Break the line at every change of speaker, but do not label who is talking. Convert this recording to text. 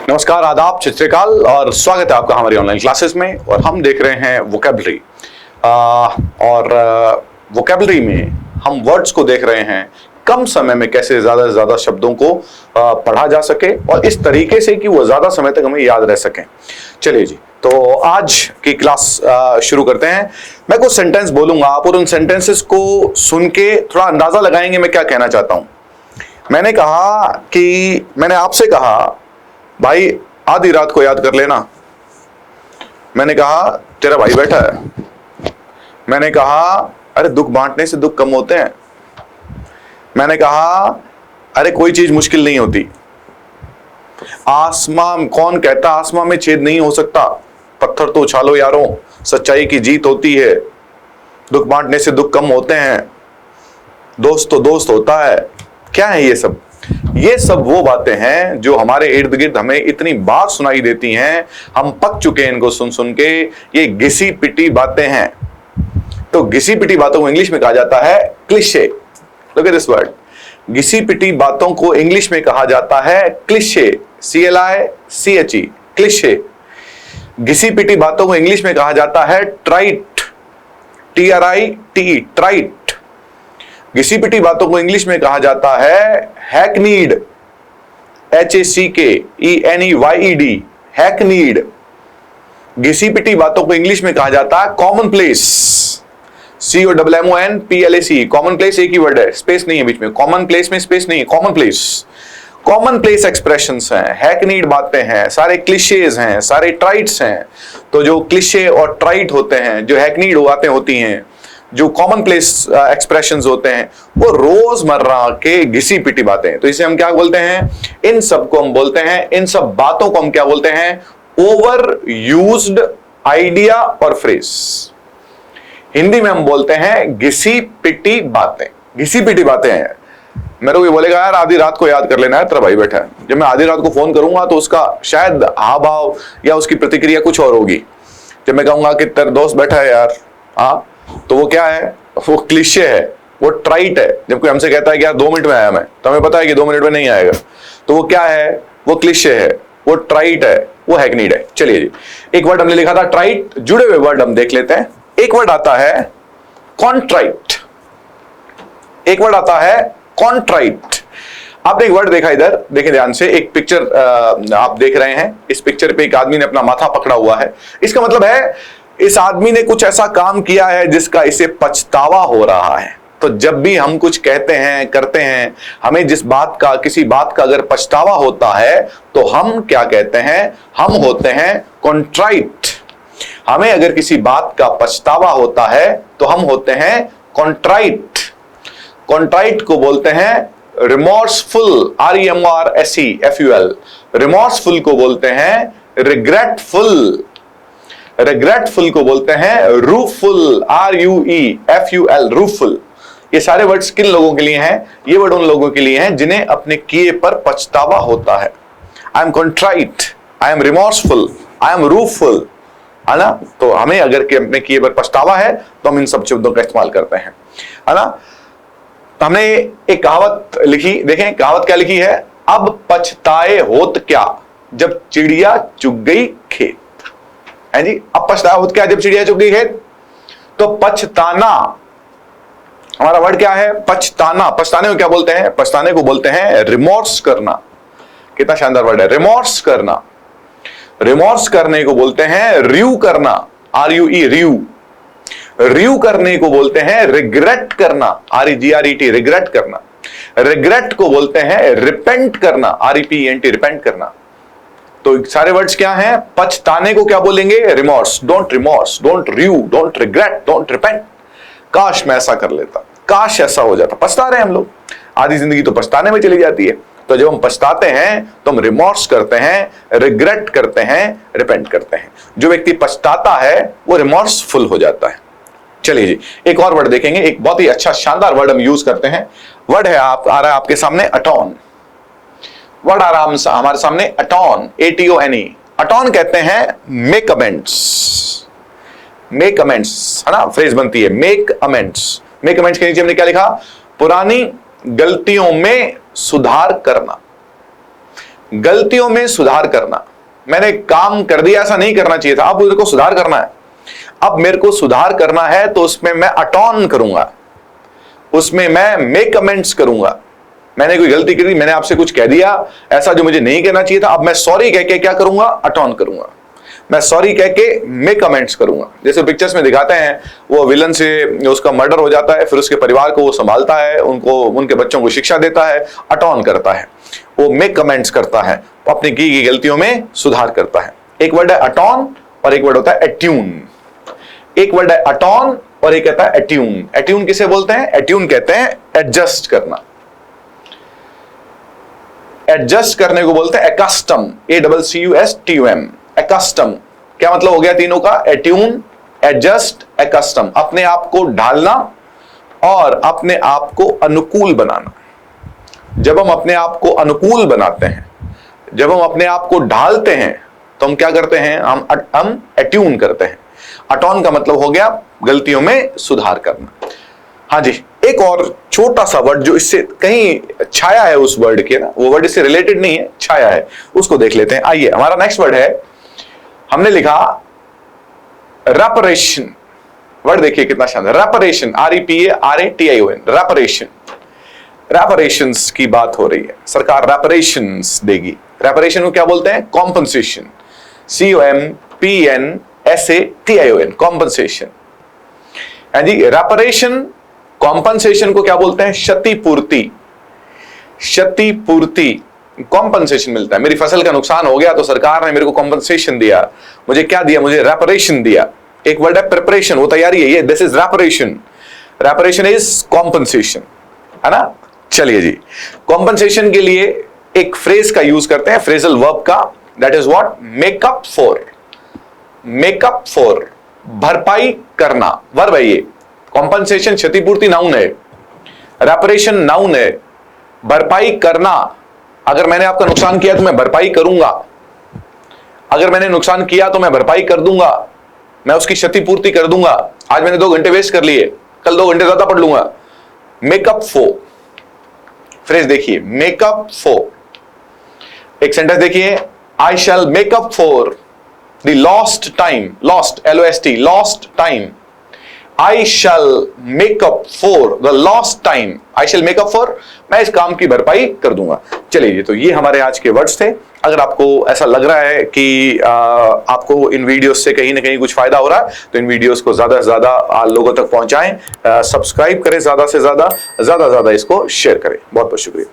नमस्कार, आदाब, सत श्री अकाल और स्वागत है आपका हमारी ऑनलाइन क्लासेस में। और हम देख रहे हैं वोकैबुलरी और वोकैबुलरी में हम वर्ड्स को देख रहे हैं कम समय में कैसे ज्यादा से ज्यादा शब्दों को पढ़ा जा सके और इस तरीके से कि वो ज्यादा समय तक हमें याद रह सके। चलिए जी, तो आज की क्लास शुरू करते हैं। मैं कुछ सेंटेंस बोलूंगा, आप और उन सेंटेंसेस को सुन के थोड़ा अंदाजा लगाएंगे मैं क्या कहना चाहता हूं। मैंने आपसे कहा भाई आधी रात को याद कर लेना। मैंने कहा तेरा भाई बैठा है। मैंने कहा अरे दुख बांटने से दुख कम होते हैं। मैंने कहा अरे कोई चीज मुश्किल नहीं होती। आसमां, कौन कहता आसमां में छेद नहीं हो सकता। पत्थर तो उछालो यारों, सच्चाई की जीत होती है। दुख बांटने से दुख कम होते हैं। दोस्त तो दोस्त होता है। क्या है ये सब? ये सब वो बातें हैं जो हमारे इर्द गिर्द हमें इतनी बार सुनाई देती हैं, हम पक चुके हैं इनको सुन सुन के। ये घिसी पिटी बातें हैं। तो घिसी पिटी बातों को इंग्लिश में कहा जाता है cliche. Look at this word, घिसी पिटी बातों को इंग्लिश में कहा जाता है क्लिशे, CLICHE, क्लिशे। घिसी पिटी बातों को इंग्लिश में कहा जाता है ट्राइट, TRITE, ट्राइट। घिसी पिटी बातों को इंग्लिश में कहा जाता है हैकनीड, HACKENEYED, हैकनीड। घिसी पिटी बातों को इंग्लिश में कहा जाता है common place, COMMONPLACE, common place एक ही वर्ड है, स्पेस नहीं है बीच में। कॉमन प्लेस में स्पेस नहीं है, common place. Common place expressions हैं, हैकनीड बातें हैं, सारे क्लिशेज हैं, सारे ट्राइट्स हैं। तो जो क्लिशे और ट्राइट होते हैं, जो हैकनीड बातें होती हैं, जो कॉमन प्लेस एक्सप्रेशंस होते हैं, वो रोजमर्रा के घिसी पिटी बातें हैं। तो इसे हम क्या बोलते हैं? इन सब को हम बोलते हैं, इन सब बातों को हम क्या बोलते हैं? ओवर यूज्ड आइडिया और फ्रेज। हिंदी में हम बोलते हैं घिसी पिटी बातें। घिसी पिटी बातें हैं। मेरे को ये बोलेगा यार आधी रात को याद कर लेना है, तेरा भाई बैठा है। जब मैं आधी रात को फोन करूंगा तो उसका शायद हाव भाव या उसकी प्रतिक्रिया कुछ और होगी। जब मैं कहूंगा कि तेरा दोस्त बैठा है यार, हाँ, तो वो क्या है? वो क्लिशे है, वो ट्राइट है। जब कोई हमसे कहता है कि यार 2 मिनट में आया मैं, तो हमें पता है कि 2 मिनट में नहीं आएगा। तो वो क्या है? वो क्लिशे है, वो ट्राइट है, वो हैकनीड है। चलिए जी, एक वर्ड हमने लिखा था ट्राइट, जुड़े हुए वर्ड हम देख लेते हैं। एक वर्ड आता है कॉन्ट्राइट। एक वर्ड आता है कॉन्ट्राइट। आपने एक वर्ड देखा इधर, देखें ध्यान से। एक पिक्चर आप देख रहे हैं। इस पिक्चर पे एक आदमी ने अपना माथा पकड़ा हुआ है। इसका मतलब है इस आदमी ने कुछ ऐसा काम किया है जिसका इसे पछतावा हो रहा है। तो जब भी हम कुछ कहते हैं, करते हैं, हमें जिस बात का, किसी बात का अगर पछतावा होता है तो हम क्या कहते हैं? हम होते हैं कॉन्ट्राइट। हमें अगर किसी बात का पछतावा होता है तो हम होते हैं कॉन्ट्राइट। कॉन्ट्राइट को बोलते हैं रिमोर्सफुल, REMORSEFUL। रिमोर्सफुल को बोलते हैं रिग्रेटफुल। रिग्रेटफुल को बोलते हैं रूफुल, RUEFUL, रूफुल। ये सारे वर्ड्स किन लोगों के लिए हैं? ये वर्ड उन लोगों के लिए हैं जिन्हें अपने किए पर पछतावा होता है। I am contrite, I am remorseful, I am rueful, है ना? तो हमें अगर अपने किए पर पछतावा है तो हम इन सब शब्दों का इस्तेमाल करते हैं, है ना? हमने एक कहावत लिखी, देखें कहावत क्या लिखी है? अब पछताए होत क्या जब चिड़िया चुग गई खेत। है जी, अब पछताए होत क्या जब चिड़िया चुग गई खेत। तो पछताना, हमारा वर्ड क्या है? पछताना। पछताने को क्या बोलते हैं? पछताने को बोलते हैं रिमोर्स करना। कितना शानदार वर्ड है, रिमोर्स करना। रिमोर्स करने को बोलते हैं रियू करना, RUE, रियू। रियू करने को बोलते हैं रिग्रेट करना, REGRET, रिग्रेट करना। रिग्रेट को बोलते हैं रिपेंट करना, REPENT, रिपेंट करना। तो सारे वर्ड्स क्या हैं? पछताने को क्या बोलेंगे? Remorse. Don't remorse, don't rue, don't regret, don't repent. काश मैं ऐसा कर लेता, काश ऐसा हो जाता। पछता रहे हैं हम लोग, आधी जिंदगी तो पछताने में चली जाती है। तो जब हम पछताते हैं तो हम रिमोर्स करते हैं, रिग्रेट करते हैं, रिपेंट करते हैं। जो व्यक्ति पछताता है वो रिमोर्सफुल हो जाता है। चलिए जी, एक और वर्ड देखेंगे। एक बहुत ही अच्छा शानदार वर्ड हम यूज करते हैं। वर्ड है आ रहा है आपके सामने अटॉन। वर्ड आ रहा हमारे सामने अटॉन, ATONE। अटॉन कहते हैं मेक अमेंड्स। मेक अमेंड्स, है ना? फ्रेज बनती है मेक अमेंड्स। मेक अमेंड्स के नीचे हमने क्या लिखा? पुरानी गलतियों में सुधार करना। गलतियों में सुधार करना। मैंने काम कर दिया, ऐसा नहीं करना चाहिए था, अब मेरे को सुधार करना है। अब मेरे को सुधार करना है तो उसमें मैं अटॉन करूंगा, उसमें मैं मेक अमेंड्स करूंगा। मैंने कोई गलती करी, मैंने आपसे कुछ कह दिया ऐसा जो मुझे नहीं कहना चाहिए था, अब मैं सॉरी कह के क्या करूंगा, अटॉन करूंगा। मैं सॉरी कह के मेक अमेंड्स करूंगा। जैसे पिक्चर्स में दिखाते हैं, वो विलन से उसका मर्डर हो जाता है, फिर उसके परिवार को वो संभालता है, उनको उनके बच्चों को शिक्षा देता है, अटॉन करता है, वो मेक अमेंड्स करता है, अपनी की गई गलतियों में सुधार करता है। एक वर्ड है अटॉन और एक वर्ड होता है एट्यून। एक वर्ड है अटॉन और एक कहता है एट्यून। एट्यून किसे बोलते हैं? एट्यून कहते हैं एडजस्ट करना। एडजस्ट करने को बोलते हैं एकस्टम, ACCUSTUM, एकस्टम। क्या मतलब हो गया तीनों का? Attune, adjust, accustom. अपने आप को ढालना और अपने आप को अनुकूल बनाना। जब हम अपने आप को अनुकूल बनाते हैं, जब हम अपने आप को ढालते हैं, तो हम क्या करते हैं? हम एट्यून करते हैं। अटॉन का मतलब हो गया गलतियों में सुधार करना। हाँ जी, एक और छोटा सा वर्ड जो इससे कहीं छाया है उस वर्ड के ना, वो वर्ड इससे रिलेटेड नहीं है, छाया है, उसको देख लेते हैं। आइए, हमारा नेक्स्ट वर्ड है, हमने लिखा रेपरेशन। वर्ड देखिए कितना शानदार, रेपरेशन, REPARATION, रेपरेशन। रेपरेशंस की बात हो रही है, सरकार रेपरेशंस देगी। रेपरेशन को क्या बोलते हैं? Compensation, COMPNSATION, compensation. जी, रेपरेशन, कॉम्पनसेशन को क्या बोलते हैं? क्षतिपूर्ति। क्षतिपूर्ति, कॉम्पनसेशन मिलता है। मेरी फसल का नुकसान हो गया तो सरकार ने मेरे को कॉम्पनसेशन दिया। मुझे क्या दिया? मुझे रेपरेशन दिया। एक वर्ड है प्रिपरेशन, वो तैयारी है, ये this is reparation. Reparation is compensation, है ना? चलिए जी, कॉम्पनसेशन के लिए एक फ्रेज का यूज करते हैं, फ्रेजल वर्ब का, that is what? Makeup for. Makeup for, भरपाई करना, वर्ब है ये। कॉम्पनसेशन क्षतिपूर्ति नाउन है, रेपरेशन नाउन है। भरपाई करना, अगर मैंने आपका नुकसान किया तो मैं भरपाई करूंगा, अगर मैंने नुकसान किया तो मैं भरपाई कर दूंगा, मैं उसकी क्षतिपूर्ति कर दूंगा। आज मैंने 2 घंटे वेस्ट कर लिए, कल 2 घंटे ज्यादा पढ़ लूंगा। मेकअप फॉर, फ्रेज देखिए, मेकअप फॉर। एक सेंटेंस देखिए, I shall make up for the lost time. Lost, LOST, lost time. I shall make up for the lost time. I shall make up for, मैं इस काम की भरपाई कर दूंगा। चलिए, तो ये हमारे आज के वर्ड्स थे। अगर आपको ऐसा लग रहा है कि आपको इन वीडियोस से कहीं ना कहीं कुछ फायदा हो रहा है, तो इन वीडियोस को ज्यादा से ज्यादा लोगों तक पहुंचाएं, सब्सक्राइब करें, ज्यादा से ज्यादा इसको शेयर करें। बहुत बहुत शुक्रिया।